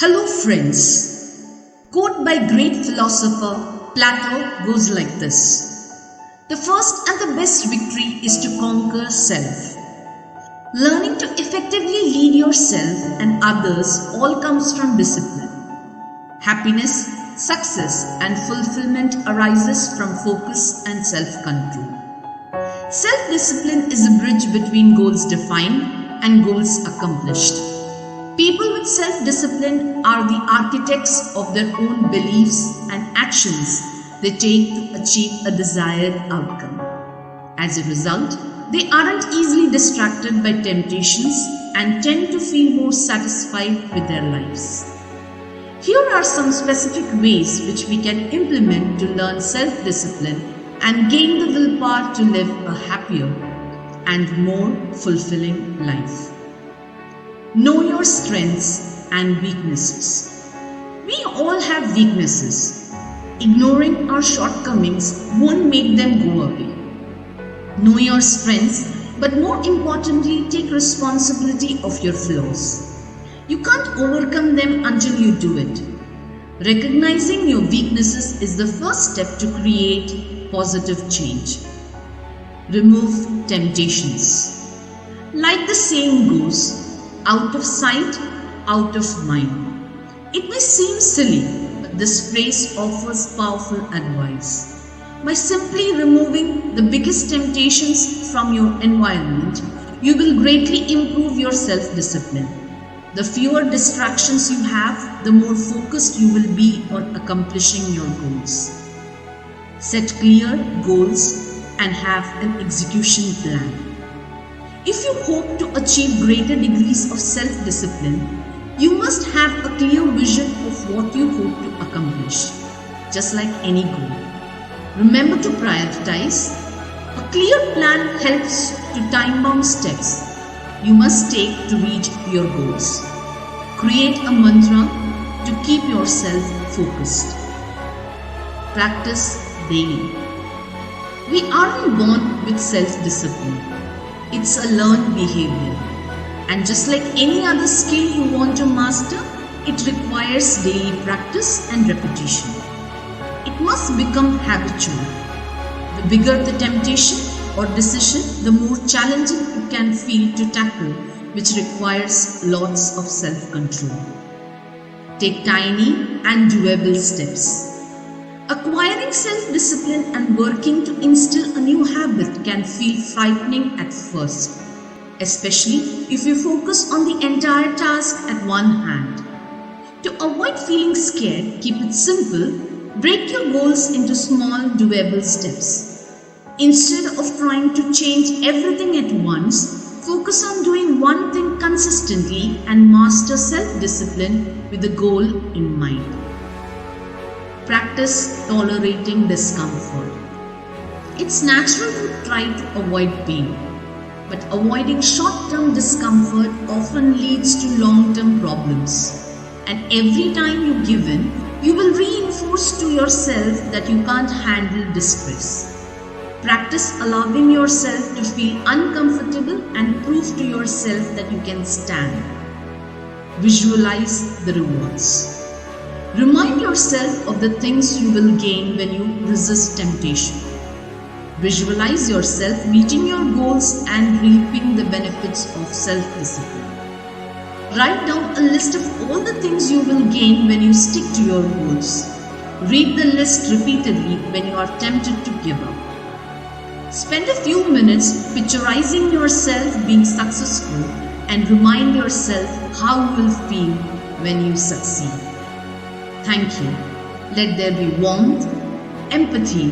Hello friends. Quote by great philosopher Plato goes like this. The first and the best victory is to conquer self. Learning to effectively lead yourself and others all comes from discipline. Happiness, success and fulfillment arises from focus and self-control. Self-discipline is a bridge between goals defined and goals accomplished. People with self-discipline are the architects of their own beliefs and actions they take to achieve a desired outcome. As a result, they aren't easily distracted by temptations and tend to feel more satisfied with their lives. Here are some specific ways which we can implement to learn self-discipline and gain the willpower to live a happier and more fulfilling life. Know your strengths and weaknesses. We all have weaknesses. Ignoring our shortcomings won't make them go away. Know your strengths, but more importantly, take responsibility of your flaws. You can't overcome them until you do it. Recognizing your weaknesses is the first step to create positive change. Remove temptations. Like the saying goes, out of sight, out of mind. It may seem silly, but this phrase offers powerful advice. By simply removing the biggest temptations from your environment, you will greatly improve your self-discipline. The fewer distractions you have, the more focused you will be on accomplishing your goals. Set clear goals and have an execution plan. If you hope to achieve greater degrees of self-discipline, you must have a clear vision of what you hope to accomplish, just like any goal. Remember to prioritize. A clear plan helps to time-bound steps you must take to reach your goals. Create a mantra to keep yourself focused. Practice daily. We aren't born with self-discipline. It's a learned behavior. And just like any other skill you want to master, it requires daily practice and repetition. It must become habitual. The bigger the temptation or decision, the more challenging it can feel to tackle, which requires lots of self-control. Take tiny and doable steps. Acquiring self-discipline and working to instill a new habit can feel frightening at first, especially if you focus on the entire task at one hand. To avoid feeling scared, keep it simple. Break your goals into small, doable steps. Instead of trying to change everything at once, focus on doing one thing consistently and master self-discipline with the goal in mind. Practice tolerating discomfort. It's natural to try to avoid pain, but avoiding short-term discomfort often leads to long-term problems. And every time you give in, you will reinforce to yourself that you can't handle distress. Practice allowing yourself to feel uncomfortable and prove to yourself that you can stand. Visualize the rewards. Remind yourself of the things you will gain when you resist temptation. Visualize yourself meeting your goals and reaping the benefits of self-discipline. Write down a list of all the things you will gain when you stick to your goals. Read the list repeatedly when you are tempted to give up. Spend a few minutes picturizing yourself being successful and remind yourself how you will feel when you succeed. Thank you. Let there be warmth, empathy,